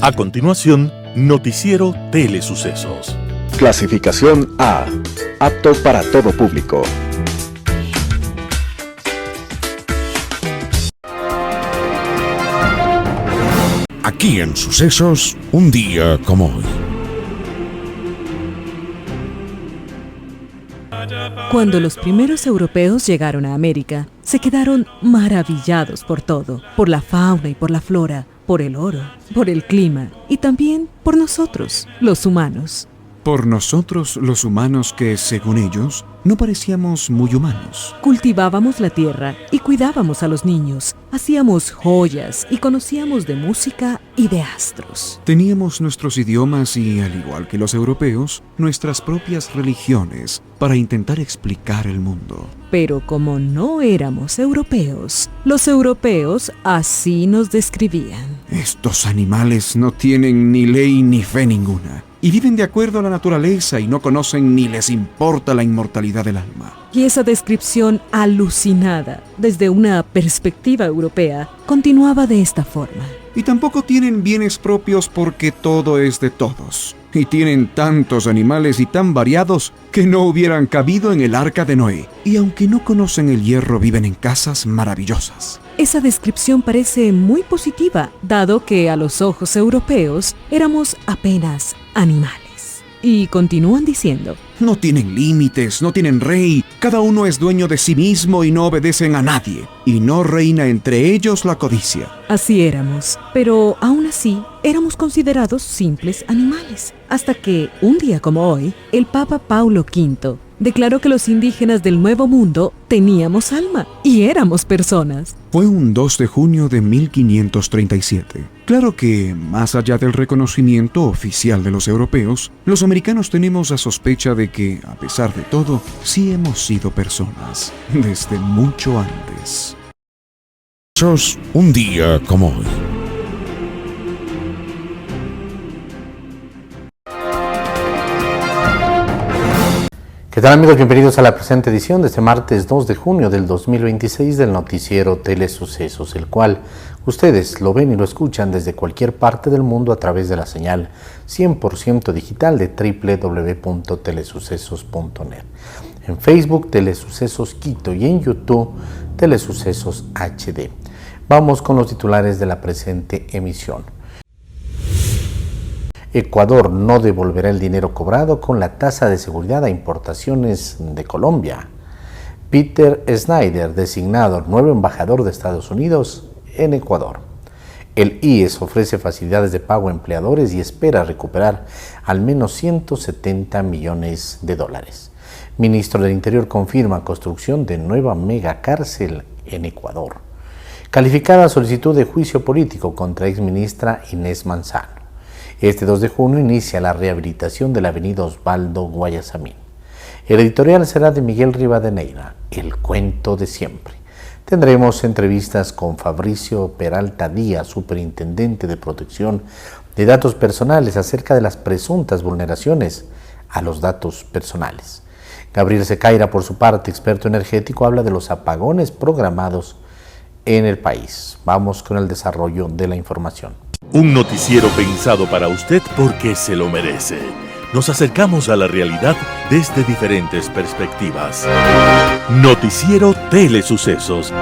A continuación, Noticiero Telesucesos. Clasificación A. Apto para todo público. Aquí en Sucesos, un día como hoy. Cuando los primeros europeos llegaron a América, se quedaron maravillados por todo, por la fauna y por la flora, por el oro, por el clima y también por nosotros, los humanos. Por nosotros los humanos que, según ellos, no parecíamos muy humanos. Cultivábamos la tierra y cuidábamos a los niños, hacíamos joyas y conocíamos de música y de astros. Teníamos nuestros idiomas y, al igual que los europeos, nuestras propias religiones para intentar explicar el mundo. Pero como no éramos europeos, los europeos así nos describían. Estos animales no tienen ni ley ni fe ninguna, y viven de acuerdo a la naturaleza y no conocen ni les importa la inmortalidad del alma. Y esa descripción alucinada, desde una perspectiva europea, continuaba de esta forma. Y tampoco tienen bienes propios porque todo es de todos. Y tienen tantos animales y tan variados que no hubieran cabido en el arca de Noé. Y aunque no conocen el hierro, viven en casas maravillosas. Esa descripción parece muy positiva, dado que a los ojos europeos éramos apenas animales. Y continúan diciendo: no tienen límites, no tienen rey, cada uno es dueño de sí mismo y no obedecen a nadie, y no reina entre ellos la codicia. Así éramos, pero aún así éramos considerados simples animales, hasta que, un día como hoy, el Papa Paulo V declaró que los indígenas del Nuevo Mundo teníamos alma y éramos personas. Fue un 2 de junio de 1537. Claro que, más allá del reconocimiento oficial de los europeos, los americanos tenemos la sospecha de que, a pesar de todo, sí hemos sido personas, desde mucho antes. Sos un día como hoy. ¿Qué tal, amigos? Bienvenidos a la presente edición de este martes 2 de junio del 2026 del noticiero Telesucesos, el cual ustedes lo ven y lo escuchan desde cualquier parte del mundo a través de la señal 100% digital de www.telesucesos.net. En Facebook, Telesucesos Quito, y en YouTube, Telesucesos HD. Vamos con los titulares de la presente emisión. Ecuador no devolverá el dinero cobrado con la tasa de seguridad a importaciones de Colombia. Peter Snyder, designado nuevo embajador de Estados Unidos en Ecuador. El IES ofrece facilidades de pago a empleadores y espera recuperar al menos 170 millones de dólares. Ministro del Interior confirma construcción de nueva megacárcel en Ecuador. Calificada solicitud de juicio político contra exministra Inés Manzano. Este 2 de junio inicia la rehabilitación de la avenida Osvaldo Guayasamín. El editorial será de Miguel Rivadeneira, El cuento de siempre. Tendremos entrevistas con Fabricio Peralta Díaz, superintendente de protección de datos personales, acerca de las presuntas vulneraciones a los datos personales. Gabriel Secaira, por su parte, experto energético, habla de los apagones programados en el país. Vamos con el desarrollo de la información. Un noticiero pensado para usted porque se lo merece. Nos acercamos a la realidad desde diferentes perspectivas. Noticiero Telesucesos.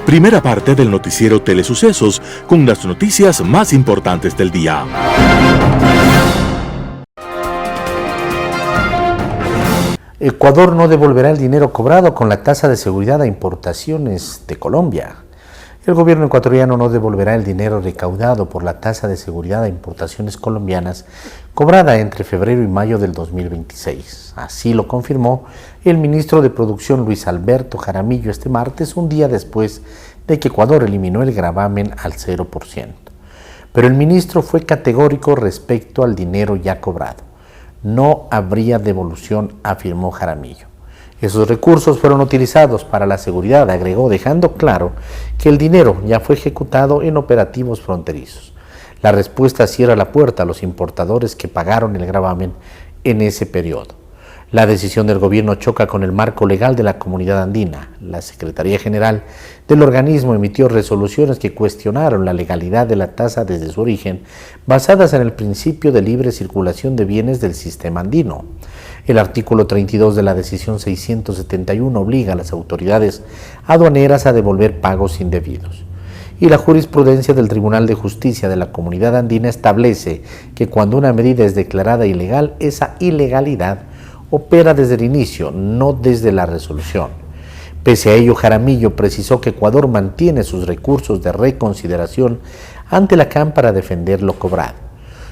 Primera parte del noticiero Telesucesos, con las noticias más importantes del día. Ecuador no devolverá el dinero cobrado con la tasa de seguridad a importaciones de Colombia. El gobierno ecuatoriano no devolverá el dinero recaudado por la tasa de seguridad a importaciones colombianas cobrada entre febrero y mayo del 2026. Así lo confirmó el ministro de Producción Luis Alberto Jaramillo este martes, un día después de que Ecuador eliminó el gravamen al 0%. Pero el ministro fue categórico respecto al dinero ya cobrado. No habría devolución, afirmó Jaramillo. Esos recursos fueron utilizados para la seguridad, agregó, dejando claro que el dinero ya fue ejecutado en operativos fronterizos. La respuesta cierra la puerta a los importadores que pagaron el gravamen en ese periodo. La decisión del gobierno choca con el marco legal de la Comunidad Andina. La Secretaría General del organismo emitió resoluciones que cuestionaron la legalidad de la tasa desde su origen, basadas en el principio de libre circulación de bienes del sistema andino. El artículo 32 de la decisión 671 obliga a las autoridades aduaneras a devolver pagos indebidos. Y la jurisprudencia del Tribunal de Justicia de la Comunidad Andina establece que cuando una medida es declarada ilegal, esa ilegalidad opera desde el inicio, no desde la resolución. Pese a ello, Jaramillo precisó que Ecuador mantiene sus recursos de reconsideración ante la CAM para defender lo cobrado.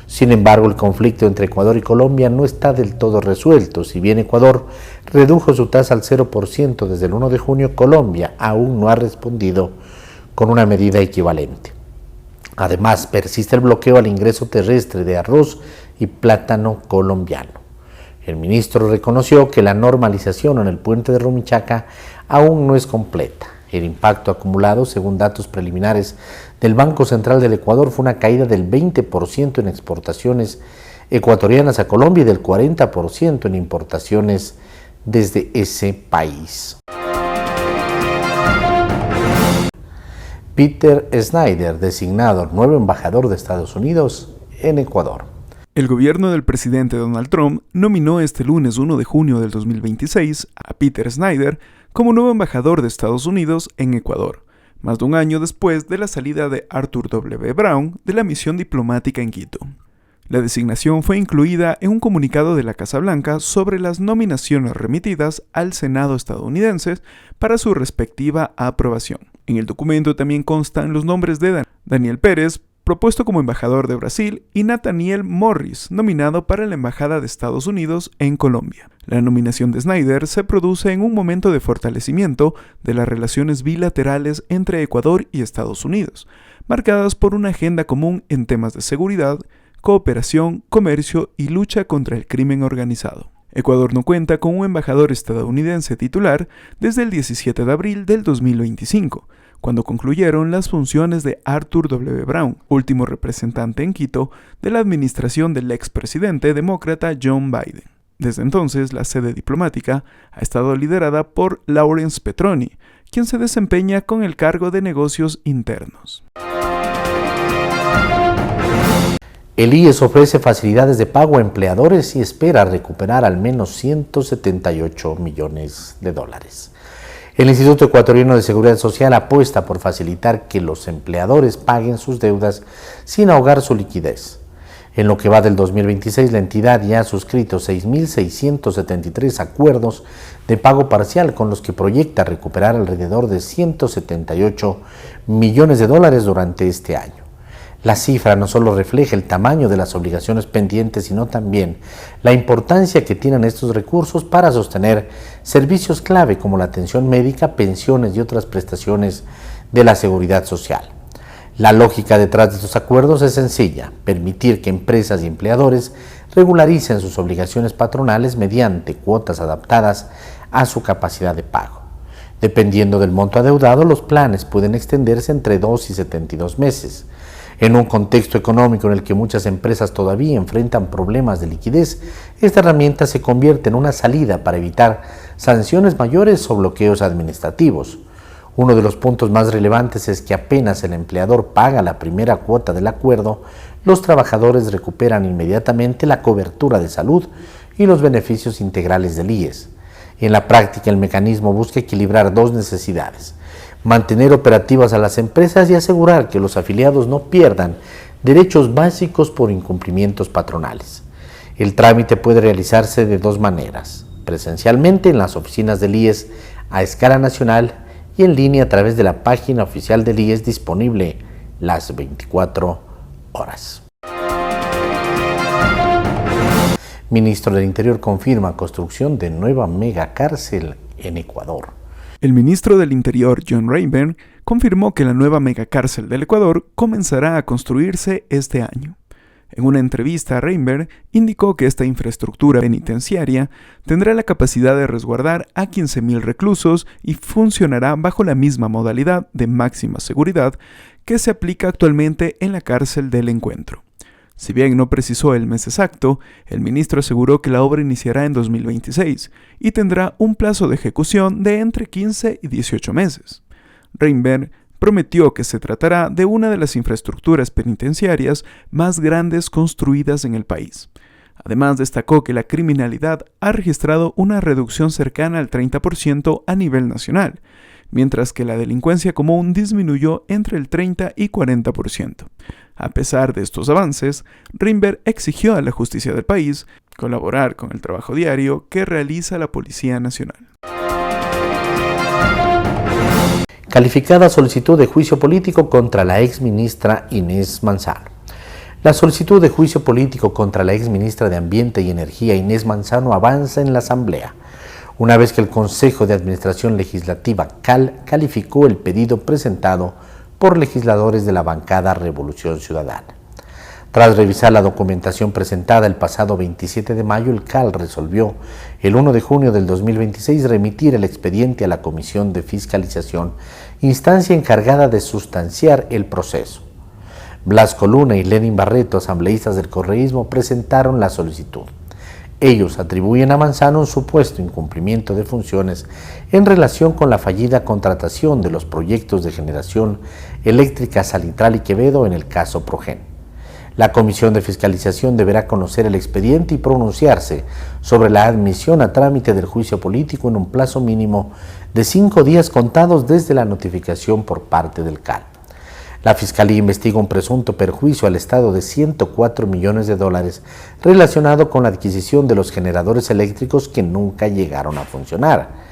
Sin embargo, el conflicto entre Ecuador y Colombia no está del todo resuelto. Si bien Ecuador redujo su tasa al 0% desde el 1 de junio, Colombia aún no ha respondido con una medida equivalente. Además, persiste el bloqueo al ingreso terrestre de arroz y plátano colombiano. El ministro reconoció que la normalización en el puente de Rumichaca aún no es completa. El impacto acumulado, según datos preliminares del Banco Central del Ecuador, fue una caída del 20% en exportaciones ecuatorianas a Colombia y del 40% en importaciones desde ese país. Peter Snyder, designado nuevo embajador de Estados Unidos en Ecuador. El gobierno del presidente Donald Trump nominó este lunes 1 de junio del 2026 a Peter Snyder como nuevo embajador de Estados Unidos en Ecuador, más de un año después de la salida de Arthur W. Brown de la misión diplomática en Quito. La designación fue incluida en un comunicado de la Casa Blanca sobre las nominaciones remitidas al Senado estadounidense para su respectiva aprobación. En el documento también constan los nombres de Daniel Pérez, propuesto como embajador de Brasil, y Nathaniel Morris, nominado para la Embajada de Estados Unidos en Colombia. La nominación de Snyder se produce en un momento de fortalecimiento de las relaciones bilaterales entre Ecuador y Estados Unidos, marcadas por una agenda común en temas de seguridad, cooperación, comercio y lucha contra el crimen organizado. Ecuador no cuenta con un embajador estadounidense titular desde el 17 de abril del 2025, cuando concluyeron las funciones de Arthur W. Brown, último representante en Quito de la administración del expresidente demócrata John Biden. Desde entonces, la sede diplomática ha estado liderada por Lawrence Petroni, quien se desempeña con el cargo de negocios internos. El IES ofrece facilidades de pago a empleadores y espera recuperar al menos 178 millones de dólares. El Instituto Ecuatoriano de Seguridad Social apuesta por facilitar que los empleadores paguen sus deudas sin ahogar su liquidez. En lo que va del 2026, la entidad ya ha suscrito 6.673 acuerdos de pago parcial con los que proyecta recuperar alrededor de 178 millones de dólares durante este año. La cifra no solo refleja el tamaño de las obligaciones pendientes, sino también la importancia que tienen estos recursos para sostener servicios clave como la atención médica, pensiones y otras prestaciones de la seguridad social. La lógica detrás de estos acuerdos es sencilla: permitir que empresas y empleadores regularicen sus obligaciones patronales mediante cuotas adaptadas a su capacidad de pago. Dependiendo del monto adeudado, los planes pueden extenderse entre 2 y 72 meses. En un contexto económico en el que muchas empresas todavía enfrentan problemas de liquidez, esta herramienta se convierte en una salida para evitar sanciones mayores o bloqueos administrativos. Uno de los puntos más relevantes es que apenas el empleador paga la primera cuota del acuerdo, los trabajadores recuperan inmediatamente la cobertura de salud y los beneficios integrales del IES. En la práctica, el mecanismo busca equilibrar dos necesidades: mantener operativas a las empresas y asegurar que los afiliados no pierdan derechos básicos por incumplimientos patronales. El trámite puede realizarse de dos maneras: presencialmente en las oficinas del IES a escala nacional y en línea a través de la página oficial del IES disponible las 24 horas. Ministro del Interior confirma construcción de nueva megacárcel en Ecuador. El ministro del Interior, John Rayburn, confirmó que la nueva megacárcel del Ecuador comenzará a construirse este año. En una entrevista, Rayburn indicó que esta infraestructura penitenciaria tendrá la capacidad de resguardar a 15.000 reclusos y funcionará bajo la misma modalidad de máxima seguridad que se aplica actualmente en la cárcel del Encuentro. Si bien no precisó el mes exacto, el ministro aseguró que la obra iniciará en 2026 y tendrá un plazo de ejecución de entre 15 y 18 meses. Reinberg prometió que se tratará de una de las infraestructuras penitenciarias más grandes construidas en el país. Además, destacó que la criminalidad ha registrado una reducción cercana al 30% a nivel nacional, mientras que la delincuencia común disminuyó entre el 30 y 40%. A pesar de estos avances, Reinberg exigió a la justicia del país colaborar con el trabajo diario que realiza la Policía Nacional. Calificada solicitud de juicio político contra la exministra Inés Manzano. La solicitud de juicio político contra la exministra de Ambiente y Energía Inés Manzano avanza en la Asamblea, una vez que el Consejo de Administración Legislativa CAL calificó el pedido presentado por legisladores de la bancada Revolución Ciudadana. Tras revisar la documentación presentada el pasado 27 de mayo, el CAL resolvió el 1 de junio del 2026 remitir el expediente a la Comisión de Fiscalización, instancia encargada de sustanciar el proceso. Blasco Luna y Lenin Barreto, asambleístas del correísmo, presentaron la solicitud. Ellos atribuyen a Manzano un supuesto incumplimiento de funciones en relación con la fallida contratación de los proyectos de generación eléctrica Salitral y Quevedo en el caso Progen. La Comisión de Fiscalización deberá conocer el expediente y pronunciarse sobre la admisión a trámite del juicio político en un plazo mínimo de 5 días contados desde la notificación por parte del CAL. La Fiscalía investiga un presunto perjuicio al Estado de $104 millones relacionado con la adquisición de los generadores eléctricos que nunca llegaron a funcionar.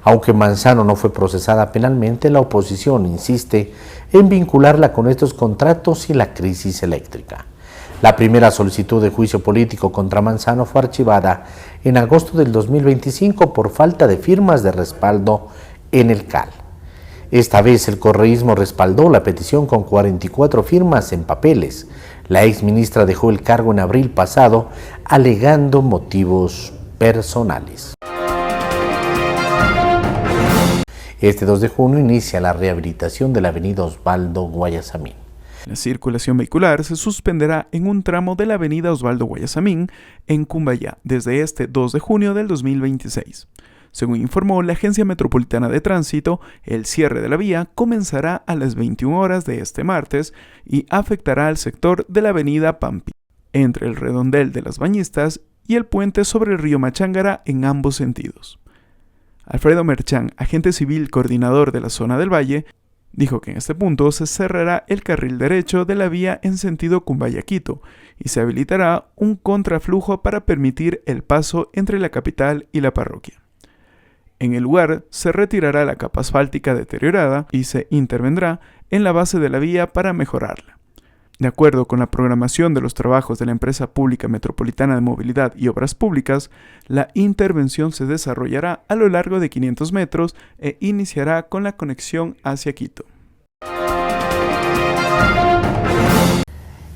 Aunque Manzano no fue procesada penalmente, la oposición insiste en vincularla con estos contratos y la crisis eléctrica. La primera solicitud de juicio político contra Manzano fue archivada en agosto del 2025 por falta de firmas de respaldo en el CAL. Esta vez el correísmo respaldó la petición con 44 firmas en papeles. La exministra dejó el cargo en abril pasado, alegando motivos personales. Este 2 de junio inicia la rehabilitación de la avenida Osvaldo Guayasamín. La circulación vehicular se suspenderá en un tramo de la avenida Osvaldo Guayasamín en Cumbayá desde este 2 de junio del 2026. Según informó la Agencia Metropolitana de Tránsito, el cierre de la vía comenzará a las 21 horas de este martes y afectará al sector de la avenida Pampi, entre el redondel de las Bañistas y el puente sobre el río Machángara en ambos sentidos. Alfredo Merchán, agente civil coordinador de la zona del Valle, dijo que en este punto se cerrará el carril derecho de la vía en sentido Cumbaya-Quito y se habilitará un contraflujo para permitir el paso entre la capital y la parroquia. En el lugar se retirará la capa asfáltica deteriorada y se intervendrá en la base de la vía para mejorarla. De acuerdo con la programación de los trabajos de la Empresa Pública Metropolitana de Movilidad y Obras Públicas, la intervención se desarrollará a lo largo de 500 metros e iniciará con la conexión hacia Quito.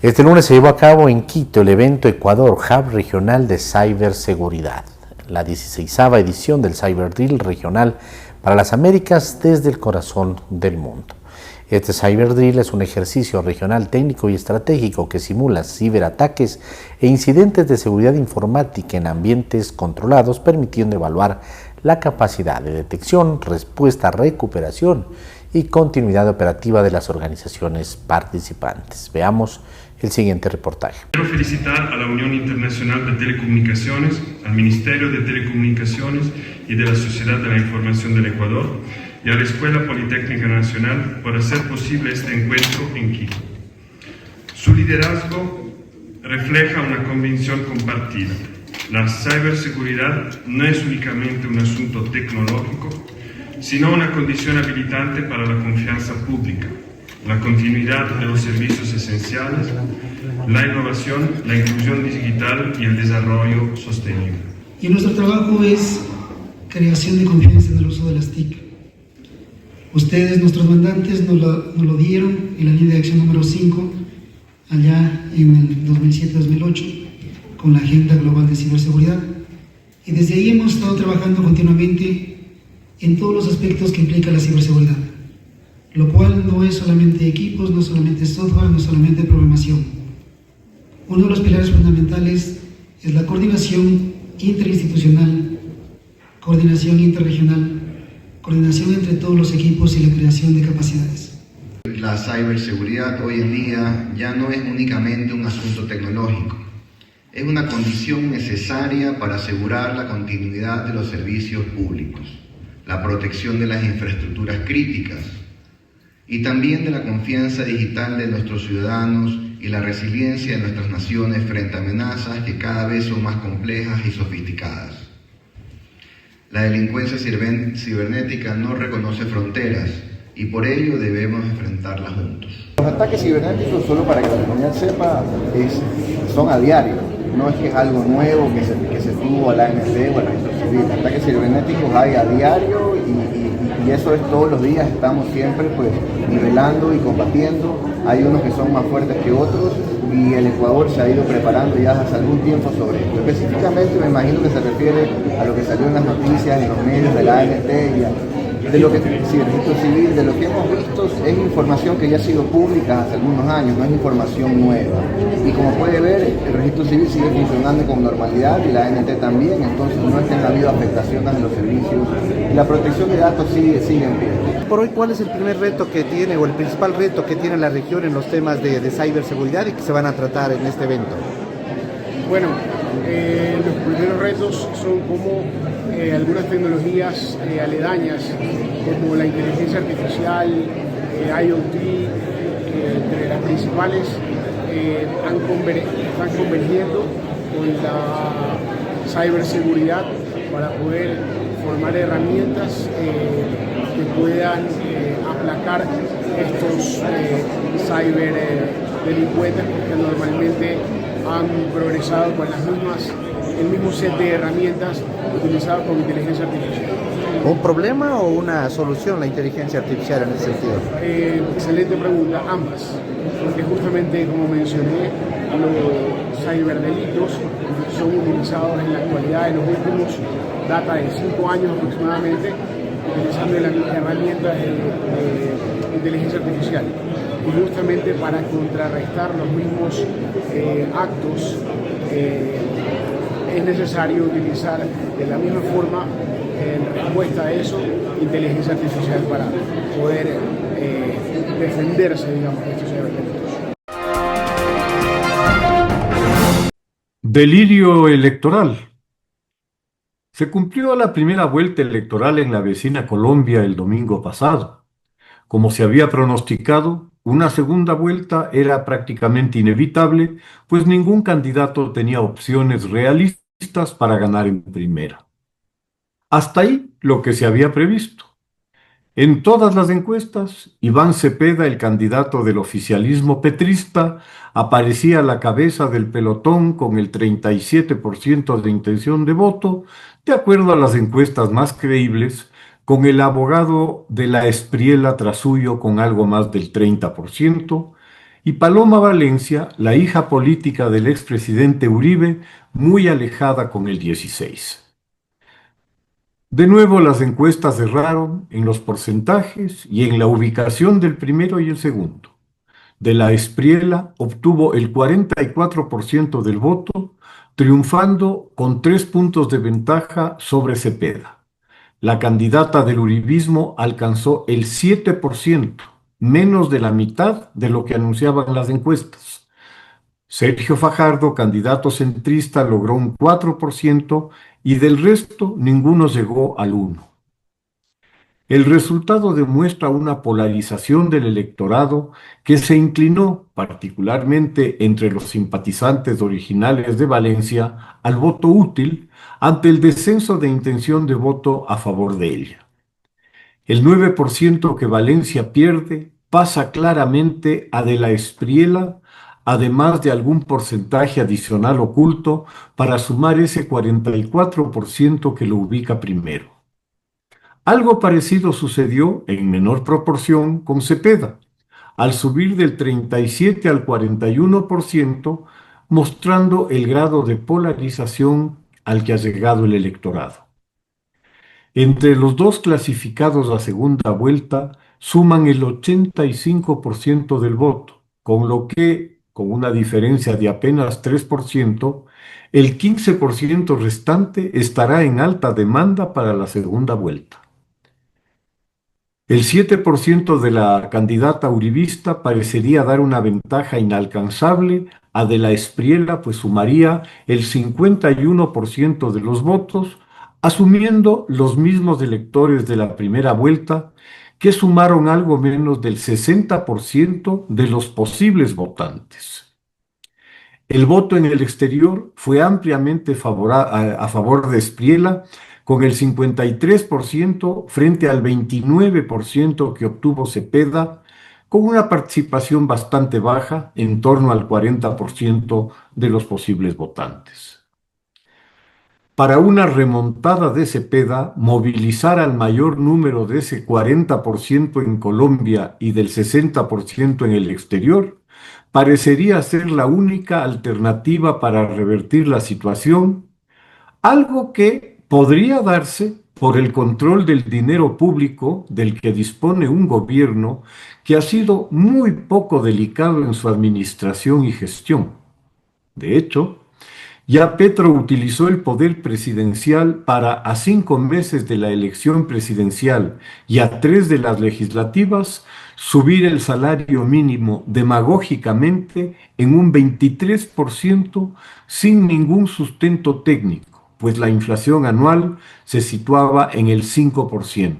Este lunes se llevó a cabo en Quito el evento Ecuador Hub Regional de Ciberseguridad, la 16ª edición del Cyber Drill Regional para las Américas desde el corazón del mundo. Este Cyber Drill es un ejercicio regional técnico y estratégico que simula ciberataques e incidentes de seguridad informática en ambientes controlados, permitiendo evaluar la capacidad de detección, respuesta, recuperación y continuidad operativa de las organizaciones participantes. Veamos el siguiente reportaje. Quiero felicitar a la Unión Internacional de Telecomunicaciones, al Ministerio de Telecomunicaciones y de la Sociedad de la Información del Ecuador y a la Escuela Politécnica Nacional por hacer posible este encuentro en Quito. Su liderazgo refleja una convicción compartida. La ciberseguridad no es únicamente un asunto tecnológico, sino una condición habilitante para la confianza pública, la continuidad de los servicios esenciales, la innovación, la inclusión digital y el desarrollo sostenible. Y nuestro trabajo es creación de confianza en el uso de las TIC. Ustedes, nuestros mandantes, nos lo dieron en la línea de acción número 5, allá en el 2007-2008, con la Agenda Global de Ciberseguridad. Y desde ahí hemos estado trabajando continuamente en todos los aspectos que implica la ciberseguridad, lo cual no es solamente equipos, no solamente software, no solamente programación. Uno de los pilares fundamentales es la coordinación interinstitucional, coordinación interregional, coordinación entre todos los equipos y la creación de capacidades. La ciberseguridad hoy en día ya no es únicamente un asunto tecnológico, es una condición necesaria para asegurar la continuidad de los servicios públicos, la protección de las infraestructuras críticas y también de la confianza digital de nuestros ciudadanos y la resiliencia de nuestras naciones frente a amenazas que cada vez son más complejas y sofisticadas. La delincuencia cibernética no reconoce fronteras y por ello debemos enfrentarla juntos. Los ataques cibernéticos, solo para que la comunidad sepa, son a diario. No es que es algo nuevo que se tuvo a la ANT o al registro civil. Ataques cibernéticos hay a diario y eso es todos los días. Estamos siempre pues nivelando y combatiendo. Hay unos que son más fuertes que otros y el Ecuador se ha ido preparando ya hace algún tiempo sobre esto. Específicamente me imagino que se refiere a lo que salió en las noticias, en los medios de la ANT de lo que sí, el registro civil, de lo que hemos visto es información que ya ha sido pública hace algunos años, no es información nueva. Y como puede ver, el registro civil sigue funcionando con normalidad y la ANT también, entonces no es que han habido afectaciones en los servicios y la protección de datos sigue en pie. Por hoy, ¿cuál es el primer reto que tiene o el principal reto que tiene la región en los temas de ciberseguridad y que se van a tratar en este evento? Bueno, los primeros retos son como algunas tecnologías aledañas, como la inteligencia artificial, IoT, entre las principales, están convergiendo con la ciberseguridad para poder formar herramientas que puedan aplacar estos ciberdelincuentes que normalmente han progresado con el mismo set de herramientas utilizadas con inteligencia artificial. ¿Un problema o una solución la inteligencia artificial en ese sentido? Excelente pregunta, ambas, porque justamente como mencioné, los ciberdelitos son utilizados en la actualidad, en los últimos data de 5 años aproximadamente, utilizando las herramientas de inteligencia artificial. Y justamente para contrarrestar los mismos actos es necesario utilizar de la misma forma, en respuesta a eso, inteligencia artificial para poder defenderse, digamos, de estos delitos. Delirio electoral. Se cumplió la primera vuelta electoral en la vecina Colombia el domingo pasado. Como se había pronosticado, una segunda vuelta era prácticamente inevitable, pues ningún candidato tenía opciones realistas para ganar en primera. Hasta ahí lo que se había previsto. En todas las encuestas, Iván Cepeda, el candidato del oficialismo petrista, aparecía a la cabeza del pelotón con el 37% de intención de voto, de acuerdo a las encuestas más creíbles, con el abogado de la Espriella tras suyo con algo más del 30%, y Paloma Valencia, la hija política del expresidente Uribe, muy alejada con el 16%. De nuevo las encuestas erraron en los porcentajes y en la ubicación del primero y el segundo. De la Espriella obtuvo el 44% del voto, triunfando con 3 puntos de ventaja sobre Cepeda. La candidata del uribismo alcanzó el 7%, menos de la mitad de lo que anunciaban las encuestas. Sergio Fajardo, candidato centrista, logró un 4% y del resto ninguno llegó al 1%. El resultado demuestra una polarización del electorado que se inclinó, particularmente entre los simpatizantes originales de Valencia, al voto útil ante el descenso de intención de voto a favor de ella. El 9% que Valencia pierde pasa claramente a de la Espriella, además de algún porcentaje adicional oculto para sumar ese 44% que lo ubica primero. Algo parecido sucedió, en menor proporción, con Cepeda, al subir del 37 al 41%, mostrando el grado de polarización al que ha llegado el electorado. Entre los dos clasificados a segunda vuelta suman el 85% del voto, con lo que con una diferencia de apenas 3%, el 15% restante estará en alta demanda para la segunda vuelta. El 7% de la candidata uribista parecería dar una ventaja inalcanzable a de la Espriella, pues sumaría el 51% de los votos, asumiendo los mismos electores de la primera vuelta, que sumaron algo menos del 60% de los posibles votantes. El voto en el exterior fue ampliamente a favor de Espriella, con el 53% frente al 29% que obtuvo Cepeda, con una participación bastante baja, en torno al 40% de los posibles votantes. Para una remontada de Cepeda, movilizar al mayor número de ese 40% en Colombia y del 60% en el exterior, parecería ser la única alternativa para revertir la situación, algo que podría darse por el control del dinero público del que dispone un gobierno que ha sido muy poco delicado en su administración y gestión. De hecho, ya Petro utilizó el poder presidencial para, a 5 meses de la elección presidencial y a 3 de las legislativas, subir el salario mínimo demagógicamente en un 23% sin ningún sustento técnico, pues la inflación anual se situaba en el 5%.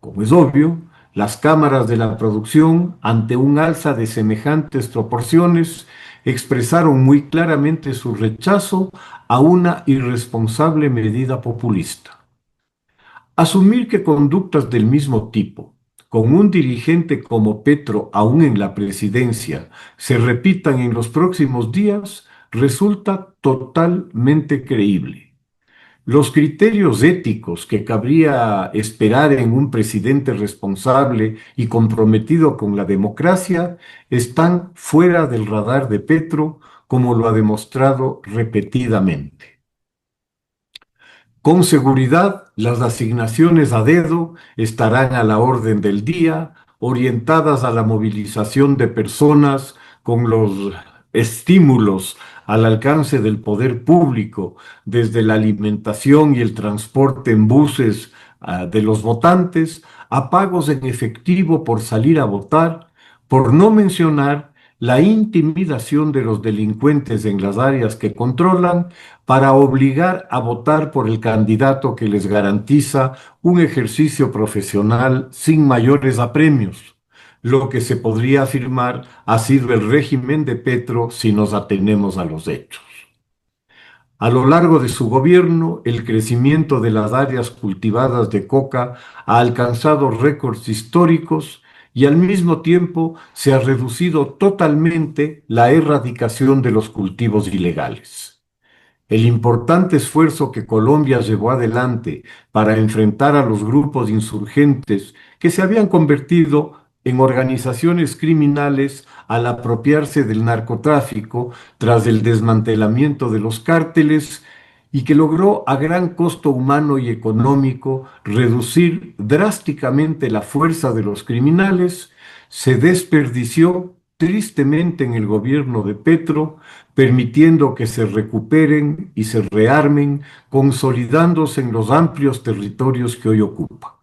Como es obvio, las cámaras de la producción, ante un alza de semejantes proporciones, expresaron muy claramente su rechazo a una irresponsable medida populista. Asumir que conductas del mismo tipo, con un dirigente como Petro aún en la presidencia, se repitan en los próximos días, resulta totalmente creíble. Los criterios éticos que cabría esperar en un presidente responsable y comprometido con la democracia están fuera del radar de Petro, como lo ha demostrado repetidamente. Con seguridad, las asignaciones a dedo estarán a la orden del día, orientadas a la movilización de personas con los estímulos al alcance del poder público, desde la alimentación y el transporte en buses de los votantes, a pagos en efectivo por salir a votar, por no mencionar la intimidación de los delincuentes en las áreas que controlan para obligar a votar por el candidato que les garantiza un ejercicio profesional sin mayores apremios. Lo que se podría afirmar ha sido el régimen de Petro si nos atenemos a los hechos. A lo largo de su gobierno, el crecimiento de las áreas cultivadas de coca ha alcanzado récords históricos y al mismo tiempo se ha reducido totalmente la erradicación de los cultivos ilegales. El importante esfuerzo que Colombia llevó adelante para enfrentar a los grupos insurgentes que se habían convertido en organizaciones criminales al apropiarse del narcotráfico tras el desmantelamiento de los cárteles y que logró a gran costo humano y económico reducir drásticamente la fuerza de los criminales, se desperdició tristemente en el gobierno de Petro, permitiendo que se recuperen y se rearmen, consolidándose en los amplios territorios que hoy ocupa.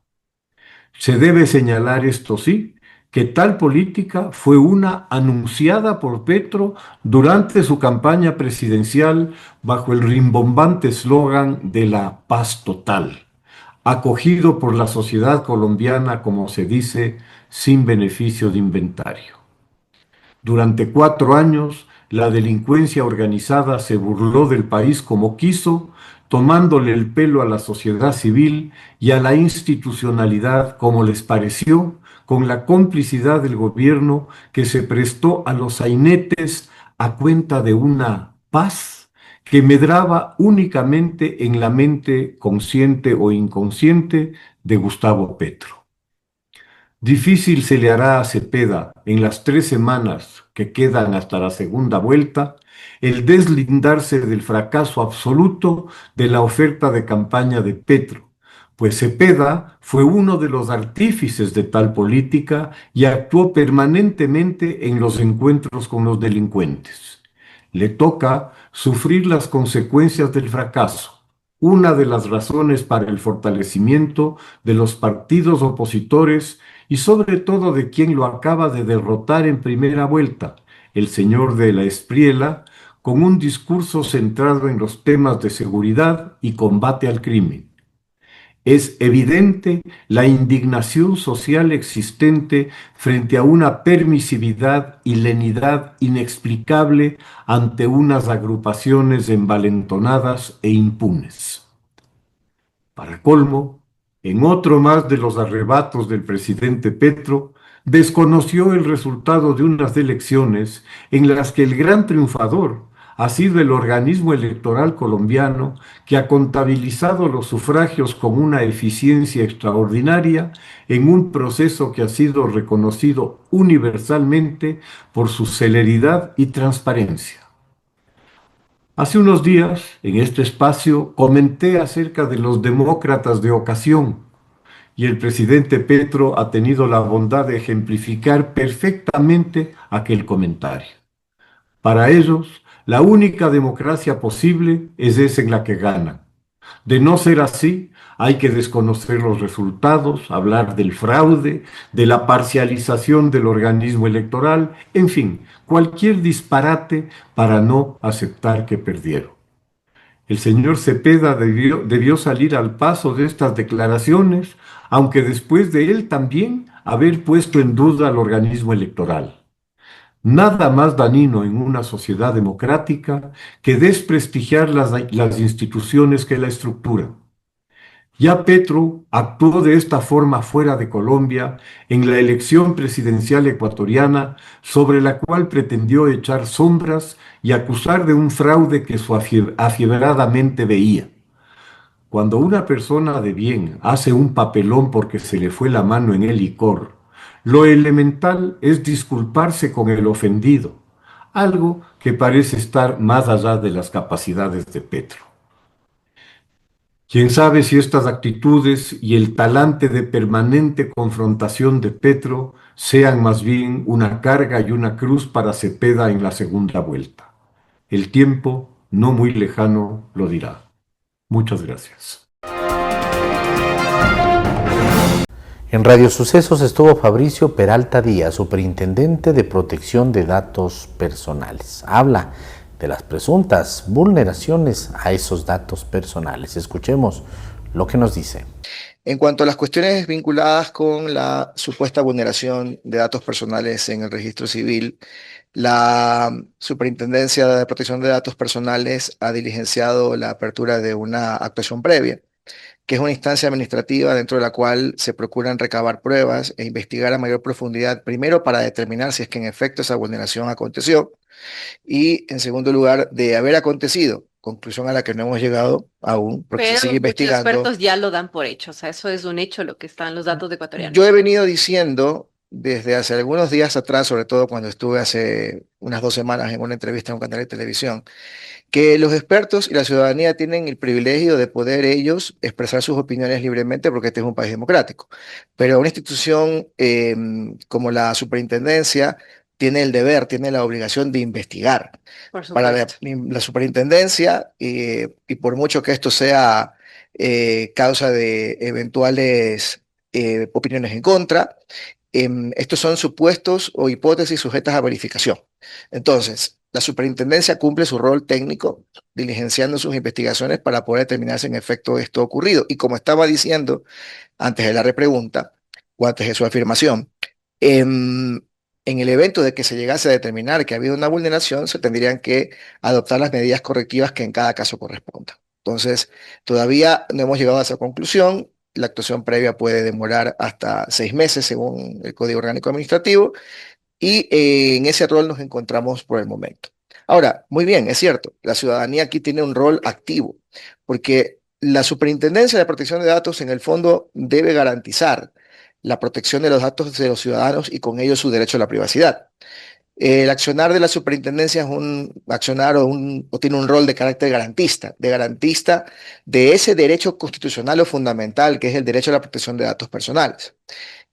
Se debe señalar, esto sí, que tal política fue una anunciada por Petro durante su campaña presidencial bajo el rimbombante eslogan de la paz total, acogido por la sociedad colombiana, como se dice, sin beneficio de inventario. Durante 4 años, la delincuencia organizada se burló del país como quiso, tomándole el pelo a la sociedad civil y a la institucionalidad como les pareció, con la complicidad del gobierno que se prestó a los sainetes a cuenta de una paz que medraba únicamente en la mente consciente o inconsciente de Gustavo Petro. Difícil se le hará a Cepeda, en las 3 semanas que quedan hasta la segunda vuelta, el deslindarse del fracaso absoluto de la oferta de campaña de Petro, pues Cepeda fue uno de los artífices de tal política y actuó permanentemente en los encuentros con los delincuentes. Le toca sufrir las consecuencias del fracaso, una de las razones para el fortalecimiento de los partidos opositores y sobre todo de quien lo acaba de derrotar en primera vuelta, el señor de la Espriella, con un discurso centrado en los temas de seguridad y combate al crimen. Es evidente la indignación social existente frente a una permisividad y lenidad inexplicable ante unas agrupaciones envalentonadas e impunes. Para colmo, en otro más de los arrebatos del presidente Petro, desconoció el resultado de unas elecciones en las que el gran triunfador ha sido el organismo electoral colombiano, que ha contabilizado los sufragios con una eficiencia extraordinaria en un proceso que ha sido reconocido universalmente por su celeridad y transparencia. Hace unos días, en este espacio, comenté acerca de los demócratas de ocasión, y el presidente Petro ha tenido la bondad de ejemplificar perfectamente aquel comentario. Para ellos, la única democracia posible es esa en la que ganan. De no ser así, hay que desconocer los resultados, hablar del fraude, de la parcialización del organismo electoral, en fin, cualquier disparate para no aceptar que perdieron. El señor Cepeda debió salir al paso de estas declaraciones, aunque después de él también haber puesto en duda al organismo electoral. Nada más dañino en una sociedad democrática que desprestigiar las instituciones que la estructuran. Ya Petro actuó de esta forma fuera de Colombia en la elección presidencial ecuatoriana, sobre la cual pretendió echar sombras y acusar de un fraude que afiebradamente veía. Cuando una persona de bien hace un papelón porque se le fue la mano en el licor, lo elemental es disculparse con el ofendido, algo que parece estar más allá de las capacidades de Petro. Quién sabe si estas actitudes y el talante de permanente confrontación de Petro sean más bien una carga y una cruz para Cepeda en la segunda vuelta. El tiempo, no muy lejano, lo dirá. Muchas gracias. En Radio Sucesos estuvo Fabricio Peralta Díaz, superintendente de protección de datos personales. Habla de las presuntas vulneraciones a esos datos personales. Escuchemos lo que nos dice. En cuanto a las cuestiones vinculadas con la supuesta vulneración de datos personales en el registro civil, la Superintendencia de Protección de Datos Personales ha diligenciado la apertura de una actuación previa, que es una instancia administrativa dentro de la cual se procuran recabar pruebas e investigar a mayor profundidad, primero para determinar si es que en efecto esa vulneración aconteció, y en segundo lugar, de haber acontecido, conclusión a la que no hemos llegado aún, porque se sigue investigando. Pero muchos expertos ya lo dan por hecho, o sea, eso es un hecho lo que está en los datos ecuatorianos. Yo he venido diciendo desde hace algunos días atrás, sobre todo cuando estuve hace unas 2 semanas en una entrevista en un canal de televisión, que los expertos y la ciudadanía tienen el privilegio de poder ellos expresar sus opiniones libremente porque este es un país democrático. Pero una institución como la superintendencia tiene el deber, tiene la obligación de investigar. Para la superintendencia, y por mucho que esto sea causa de eventuales opiniones en contra, estos son supuestos o hipótesis sujetas a verificación. Entonces, la superintendencia cumple su rol técnico diligenciando sus investigaciones para poder determinar si en efecto esto ha ocurrido. Y como estaba diciendo antes de la repregunta, o antes de su afirmación, en el evento de que se llegase a determinar que ha habido una vulneración, se tendrían que adoptar las medidas correctivas que en cada caso correspondan. Entonces, todavía no hemos llegado a esa conclusión. La actuación previa puede demorar hasta 6 meses según el Código Orgánico Administrativo, y en ese rol nos encontramos por el momento. Ahora, muy bien, es cierto, la ciudadanía aquí tiene un rol activo, porque la Superintendencia de Protección de Datos en el fondo debe garantizar la protección de los datos de los ciudadanos y con ello su derecho a la privacidad. El accionar de la superintendencia es un accionar o tiene un rol de carácter garantista de ese derecho constitucional o fundamental que es el derecho a la protección de datos personales.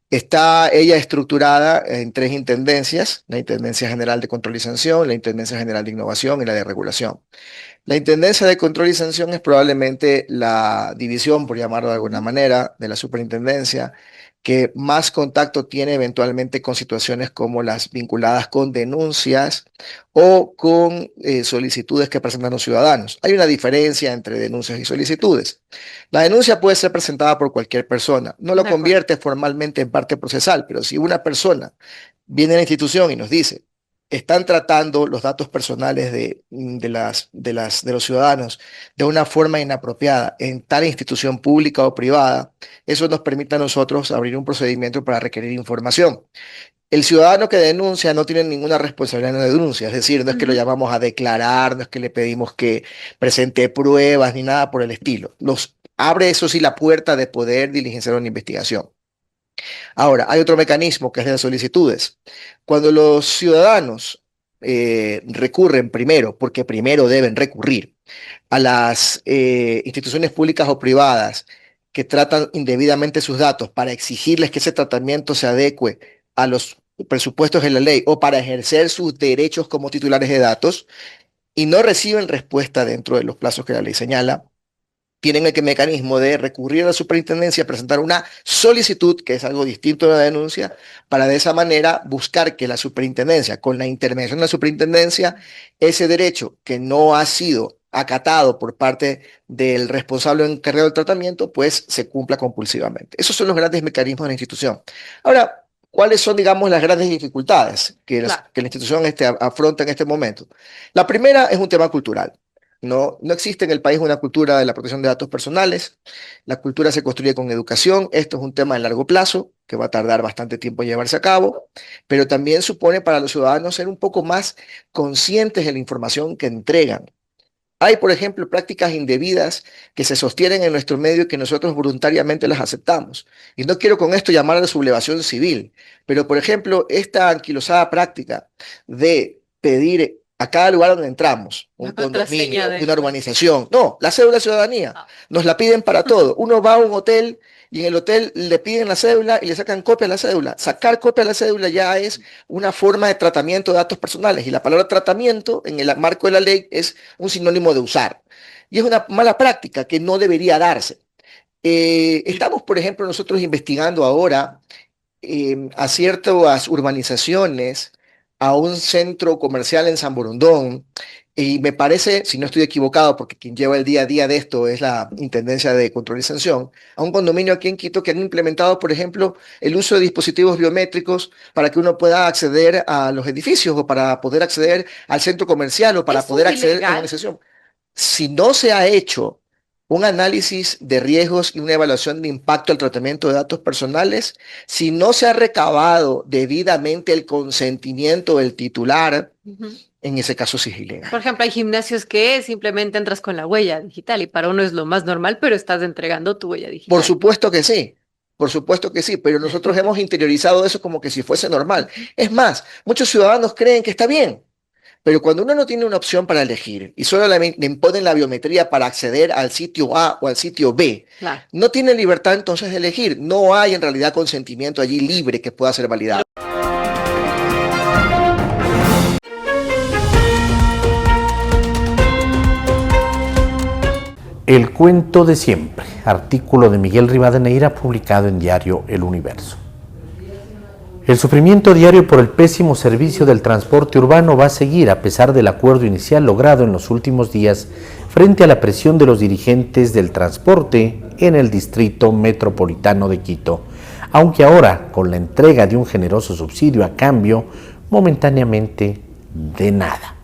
Está ella estructurada en 3 intendencias: la Intendencia General de Control y Sanción, la Intendencia General de Innovación y la de Regulación. La Intendencia de Control y Sanción es probablemente la división, por llamarlo de alguna manera, de la superintendencia que más contacto tiene eventualmente con situaciones como las vinculadas con denuncias o con solicitudes que presentan los ciudadanos. Hay una diferencia entre denuncias y solicitudes. La denuncia puede ser presentada por cualquier persona, no lo convierte formalmente en parte procesal, pero si una persona viene a la institución y nos dice: están tratando los datos personales de los ciudadanos de una forma inapropiada en tal institución pública o privada, eso nos permite a nosotros abrir un procedimiento para requerir información. El ciudadano que denuncia no tiene ninguna responsabilidad en la denuncia, es decir, no es que lo llamamos a declarar, no es que le pedimos que presente pruebas ni nada por el estilo. Nos abre, eso sí, la puerta de poder diligenciar una investigación. Ahora, hay otro mecanismo que es de las solicitudes. Cuando los ciudadanos recurren primero, porque primero deben recurrir a las instituciones públicas o privadas que tratan indebidamente sus datos para exigirles que ese tratamiento se adecue a los presupuestos de la ley o para ejercer sus derechos como titulares de datos y no reciben respuesta dentro de los plazos que la ley señala, tienen el mecanismo de recurrir a la superintendencia, presentar una solicitud, que es algo distinto de la denuncia, para de esa manera buscar que la superintendencia, con la intervención de la superintendencia, ese derecho que no ha sido acatado por parte del responsable encargado del tratamiento, pues se cumpla compulsivamente. Esos son los grandes mecanismos de la institución. Ahora, ¿cuáles son, digamos, las grandes dificultades que la institución afronta en este momento? La primera es un tema cultural. No existe en el país una cultura de la protección de datos personales. La cultura se construye con educación. Esto es un tema de largo plazo que va a tardar bastante tiempo en llevarse a cabo, pero también supone para los ciudadanos ser un poco más conscientes de la información que entregan. Hay, por ejemplo, prácticas indebidas que se sostienen en nuestro medio y que nosotros voluntariamente las aceptamos. Y no quiero con esto llamar a la sublevación civil, pero, por ejemplo, esta anquilosada práctica de pedir a cada lugar donde entramos, un condominio, una urbanización. No, la cédula de ciudadanía. Nos la piden para todo. Uno va a un hotel y en el hotel le piden la cédula y le sacan copia de la cédula. Sacar copia de la cédula ya es una forma de tratamiento de datos personales y la palabra tratamiento en el marco de la ley es un sinónimo de usar. Y es una mala práctica que no debería darse. Estamos, por ejemplo, nosotros investigando ahora a ciertas urbanizaciones, a un centro comercial en San Borondón, y me parece, si no estoy equivocado, porque quien lleva el día a día de esto es la Intendencia de Control y Sanción, a un condominio aquí en Quito que han implementado, por ejemplo, el uso de dispositivos biométricos para que uno pueda acceder a los edificios o para poder acceder al centro comercial o para poder acceder a la organización. Si no se ha hecho un análisis de riesgos y una evaluación de impacto al tratamiento de datos personales, si no se ha recabado debidamente el consentimiento del titular, en ese caso sí es ilegal. Por ejemplo, hay gimnasios que simplemente entras con la huella digital y para uno es lo más normal, pero estás entregando tu huella digital. Por supuesto que sí. Por supuesto que sí, pero nosotros hemos interiorizado eso como que si fuese normal. Es más, muchos ciudadanos creen que está bien. Pero cuando uno no tiene una opción para elegir y solo le imponen la biometría para acceder al sitio A o al sitio B, no tiene libertad entonces de elegir. No hay en realidad consentimiento allí libre que pueda ser validado. El cuento de siempre, artículo de Miguel Rivadeneira publicado en diario El Universo. El sufrimiento diario por el pésimo servicio del transporte urbano va a seguir a pesar del acuerdo inicial logrado en los últimos días frente a la presión de los dirigentes del transporte en el distrito metropolitano de Quito, aunque ahora con la entrega de un generoso subsidio a cambio momentáneamente de nada.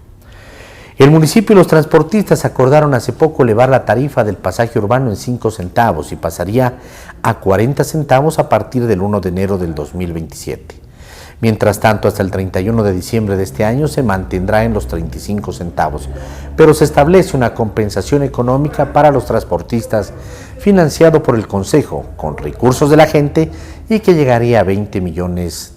El municipio y los transportistas acordaron hace poco elevar la tarifa del pasaje urbano en 5 centavos y pasaría a 40 centavos a partir del 1 de enero del 2027. Mientras tanto, hasta el 31 de diciembre de este año se mantendrá en los 35 centavos, pero se establece una compensación económica para los transportistas financiado por el Consejo con recursos de la gente y que llegaría a $20 millones.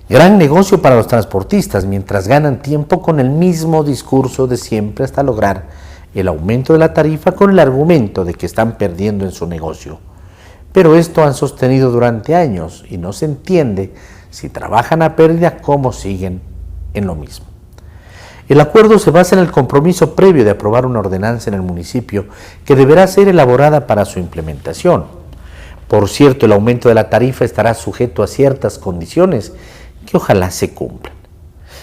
Gran negocio para los transportistas mientras ganan tiempo con el mismo discurso de siempre hasta lograr el aumento de la tarifa con el argumento de que están perdiendo en su negocio. Pero esto han sostenido durante años y no se entiende si trabajan a pérdida cómo siguen en lo mismo. El acuerdo se basa en el compromiso previo de aprobar una ordenanza en el municipio que deberá ser elaborada para su implementación. Por cierto, el aumento de la tarifa estará sujeto a ciertas condiciones que ojalá se cumplan.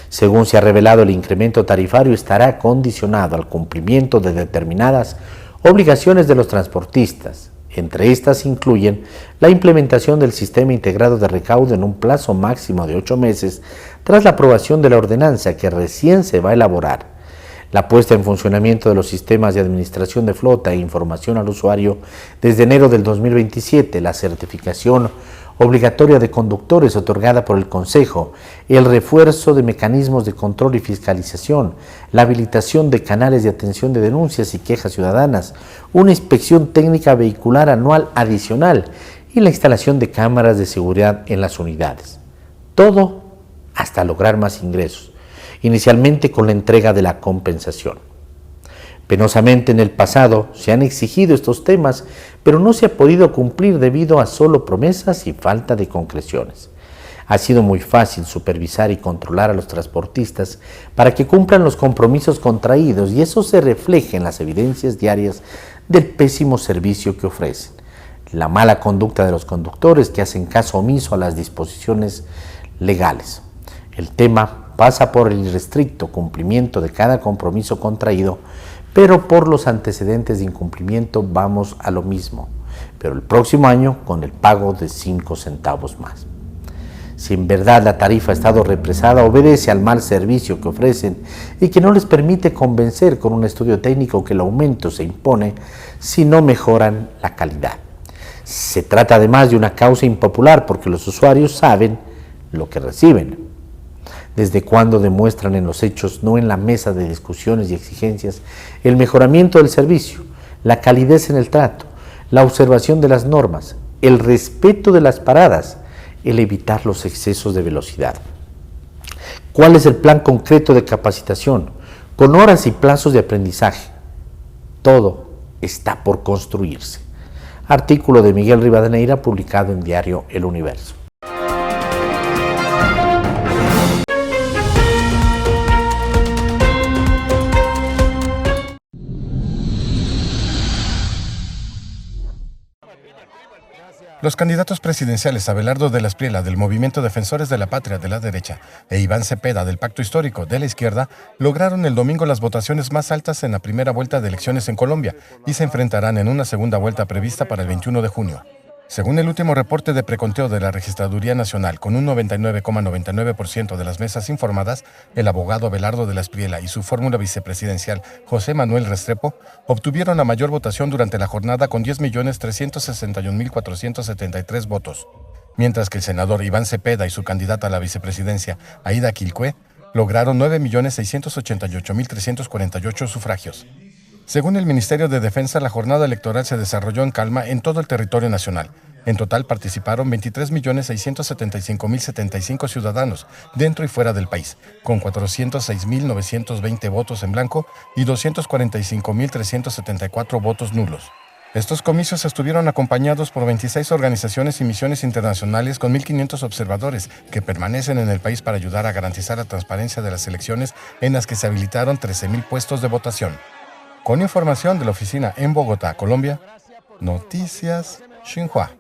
Según se ha revelado, el incremento tarifario estará condicionado al cumplimiento de determinadas obligaciones de los transportistas. Entre estas incluyen la implementación del sistema integrado de recaudo en un plazo máximo de 8 meses tras la aprobación de la ordenanza que recién se va a elaborar, la puesta en funcionamiento de los sistemas de administración de flota e información al usuario desde enero del 2027, la certificación obligatoria de conductores otorgada por el Consejo, el refuerzo de mecanismos de control y fiscalización, la habilitación de canales de atención de denuncias y quejas ciudadanas, una inspección técnica vehicular anual adicional y la instalación de cámaras de seguridad en las unidades. Todo hasta lograr más ingresos, inicialmente con la entrega de la compensación. Penosamente en el pasado se han exigido estos temas, pero no se ha podido cumplir debido a solo promesas y falta de concreciones. Ha sido muy fácil supervisar y controlar a los transportistas para que cumplan los compromisos contraídos y eso se refleja en las evidencias diarias del pésimo servicio que ofrecen, la mala conducta de los conductores que hacen caso omiso a las disposiciones legales. El tema pasa por el irrestricto cumplimiento de cada compromiso contraído, pero por los antecedentes de incumplimiento vamos a lo mismo, pero el próximo año con el pago de 5 centavos más. Si en verdad la tarifa ha estado represada, obedece al mal servicio que ofrecen y que no les permite convencer con un estudio técnico que el aumento se impone si no mejoran la calidad. Se trata además de una causa impopular porque los usuarios saben lo que reciben. ¿Desde cuándo demuestran en los hechos, no en la mesa de discusiones y exigencias, el mejoramiento del servicio, la calidez en el trato, la observación de las normas, el respeto de las paradas, el evitar los excesos de velocidad? ¿Cuál es el plan concreto de capacitación, con horas y plazos de aprendizaje? Todo está por construirse. Artículo de Miguel Rivadeneira, publicado en diario El Universo. Los candidatos presidenciales Abelardo de la Espriella del Movimiento Defensores de la Patria de la derecha e Iván Cepeda del Pacto Histórico de la izquierda lograron el domingo las votaciones más altas en la primera vuelta de elecciones en Colombia y se enfrentarán en una segunda vuelta prevista para el 21 de junio. Según el último reporte de preconteo de la Registraduría Nacional, con un 99,99% de las mesas informadas, el abogado Abelardo de la Espriella y su fórmula vicepresidencial José Manuel Restrepo obtuvieron la mayor votación durante la jornada con 10.361.473 votos, mientras que el senador Iván Cepeda y su candidata a la vicepresidencia, Aida Quilcue, lograron 9.688.348 sufragios. Según el Ministerio de Defensa, la jornada electoral se desarrolló en calma en todo el territorio nacional. En total participaron 23.675.075 ciudadanos dentro y fuera del país, con 406.920 votos en blanco y 245.374 votos nulos. Estos comicios estuvieron acompañados por 26 organizaciones y misiones internacionales con 1.500 observadores que permanecen en el país para ayudar a garantizar la transparencia de las elecciones en las que se habilitaron 13.000 puestos de votación. Con información de la oficina en Bogotá, Colombia, Noticias Xinhua.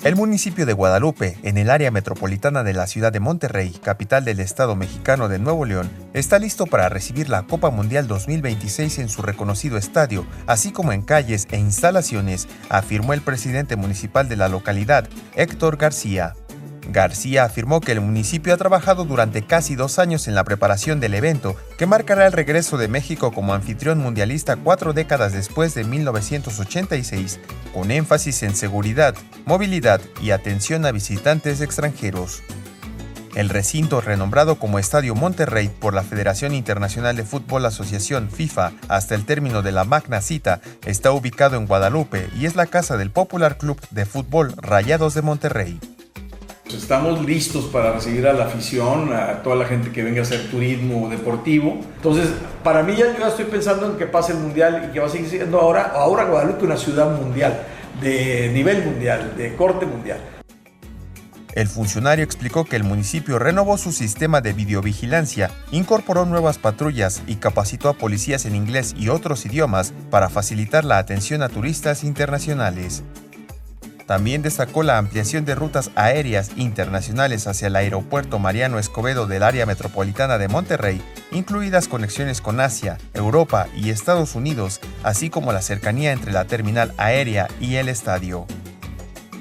El municipio de Guadalupe, en el área metropolitana de la ciudad de Monterrey, capital del estado mexicano de Nuevo León, está listo para recibir la Copa Mundial 2026 en su reconocido estadio, así como en calles e instalaciones, afirmó el presidente municipal de la localidad, Héctor García. García afirmó que el municipio ha trabajado durante casi 2 años en la preparación del evento, que marcará el regreso de México como anfitrión mundialista 4 décadas después de 1986, con énfasis en seguridad, movilidad y atención a visitantes extranjeros. El recinto, renombrado como Estadio Monterrey por la Federación Internacional de Fútbol Asociación FIFA hasta el término de la Magna Cita, está ubicado en Guadalupe y es la casa del popular club de fútbol Rayados de Monterrey. Estamos listos para recibir a la afición, a toda la gente que venga a hacer turismo deportivo. Entonces, para mí yo ya estoy pensando en que pase el Mundial y que va a seguir siendo ahora Guadalupe una ciudad mundial, de nivel mundial, de corte mundial. El funcionario explicó que el municipio renovó su sistema de videovigilancia, incorporó nuevas patrullas y capacitó a policías en inglés y otros idiomas para facilitar la atención a turistas internacionales. También destacó la ampliación de rutas aéreas internacionales hacia el aeropuerto Mariano Escobedo del área metropolitana de Monterrey, incluidas conexiones con Asia, Europa y Estados Unidos, así como la cercanía entre la terminal aérea y el estadio.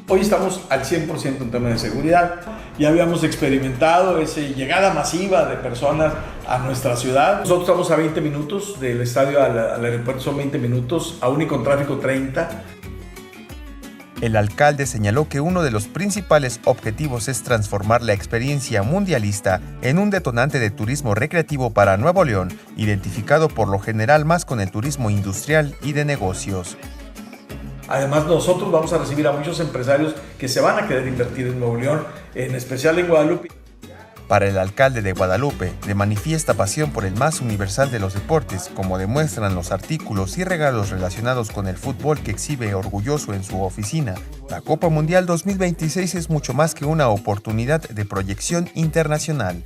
Hoy estamos al 100% en temas de seguridad. Ya habíamos experimentado esa llegada masiva de personas a nuestra ciudad. Nosotros estamos a 20 minutos del estadio al aeropuerto, son 20 minutos, aún y con tráfico 30. El alcalde señaló que uno de los principales objetivos es transformar la experiencia mundialista en un detonante de turismo recreativo para Nuevo León, identificado por lo general más con el turismo industrial y de negocios. Además, nosotros vamos a recibir a muchos empresarios que se van a querer invertir en Nuevo León, en especial en Guadalupe. Para el alcalde de Guadalupe, de manifiesta pasión por el más universal de los deportes, como demuestran los artículos y regalos relacionados con el fútbol que exhibe orgulloso en su oficina, la Copa Mundial 2026 es mucho más que una oportunidad de proyección internacional.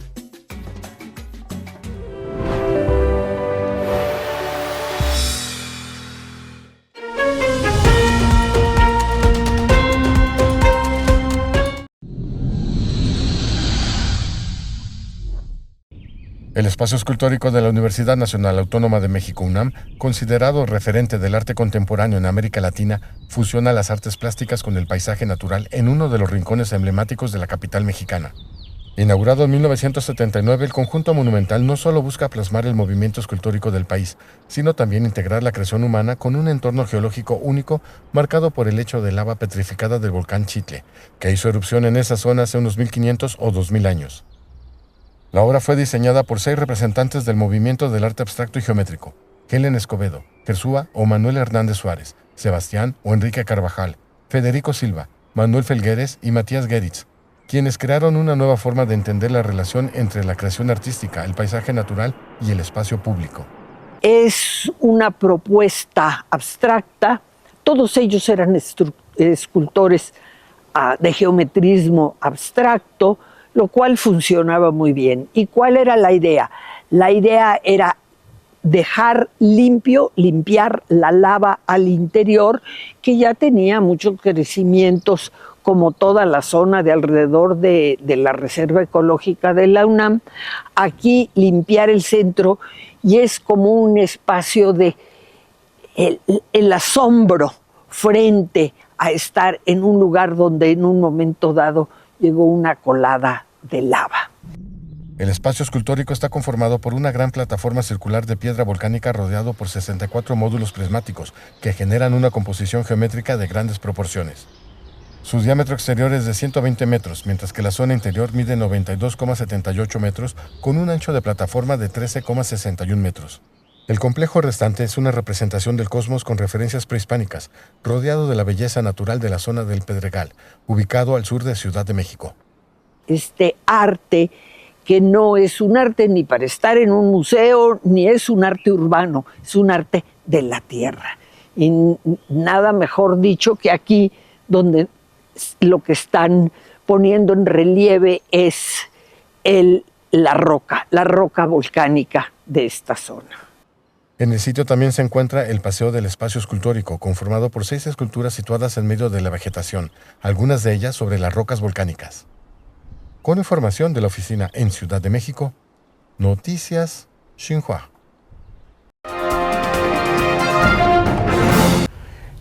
El espacio escultórico de la Universidad Nacional Autónoma de México, UNAM, considerado referente del arte contemporáneo en América Latina, fusiona las artes plásticas con el paisaje natural en uno de los rincones emblemáticos de la capital mexicana. Inaugurado en 1979, el conjunto monumental no solo busca plasmar el movimiento escultórico del país, sino también integrar la creación humana con un entorno geológico único marcado por el lecho de lava petrificada del volcán Chitle, que hizo erupción en esa zona hace unos 1500 o 2000 años. La obra fue diseñada por 6 representantes del movimiento del arte abstracto y geométrico: Helen Escobedo, Jersúa o Manuel Hernández Suárez, Sebastián o Enrique Carvajal, Federico Silva, Manuel Felgueres y Matías Geritz, quienes crearon una nueva forma de entender la relación entre la creación artística, el paisaje natural y el espacio público. Es una propuesta abstracta. Todos ellos eran escultores de geometrismo abstracto, lo cual funcionaba muy bien. ¿Y cuál era la idea? La idea era dejar limpiar la lava al interior, que ya tenía muchos crecimientos, como toda la zona de alrededor de la Reserva Ecológica de la UNAM. Aquí limpiar el centro, y es como un espacio de el asombro frente a estar en un lugar donde en un momento dado llegó una colada de lava. El espacio escultórico está conformado por una gran plataforma circular de piedra volcánica rodeado por 64 módulos prismáticos que generan una composición geométrica de grandes proporciones. Su diámetro exterior es de 120 metros, mientras que la zona interior mide 92,78 metros con un ancho de plataforma de 13,61 metros. El complejo restante es una representación del cosmos con referencias prehispánicas, rodeado de la belleza natural de la zona del Pedregal, ubicado al sur de Ciudad de México. Este arte, que no es un arte ni para estar en un museo, ni es un arte urbano, es un arte de la tierra. Y nada mejor dicho que aquí, donde lo que están poniendo en relieve es la roca volcánica de esta zona. En el sitio también se encuentra el Paseo del Espacio Escultórico, conformado por 6 esculturas situadas en medio de la vegetación, algunas de ellas sobre las rocas volcánicas. Con información de la oficina en Ciudad de México, Noticias Xinhua.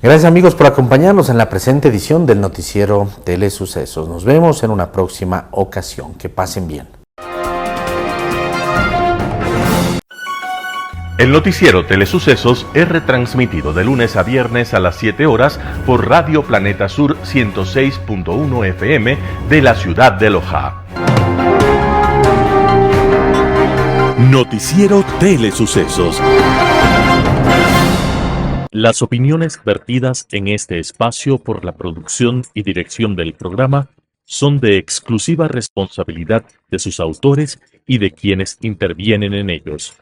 Gracias amigos por acompañarnos en la presente edición del noticiero Telesucesos. Nos vemos en una próxima ocasión. Que pasen bien. El noticiero Telesucesos es retransmitido de lunes a viernes a las 7 horas por Radio Planeta Sur 106.1 FM de la ciudad de Loja. Noticiero Telesucesos. Las opiniones vertidas en este espacio por la producción y dirección del programa son de exclusiva responsabilidad de sus autores y de quienes intervienen en ellos.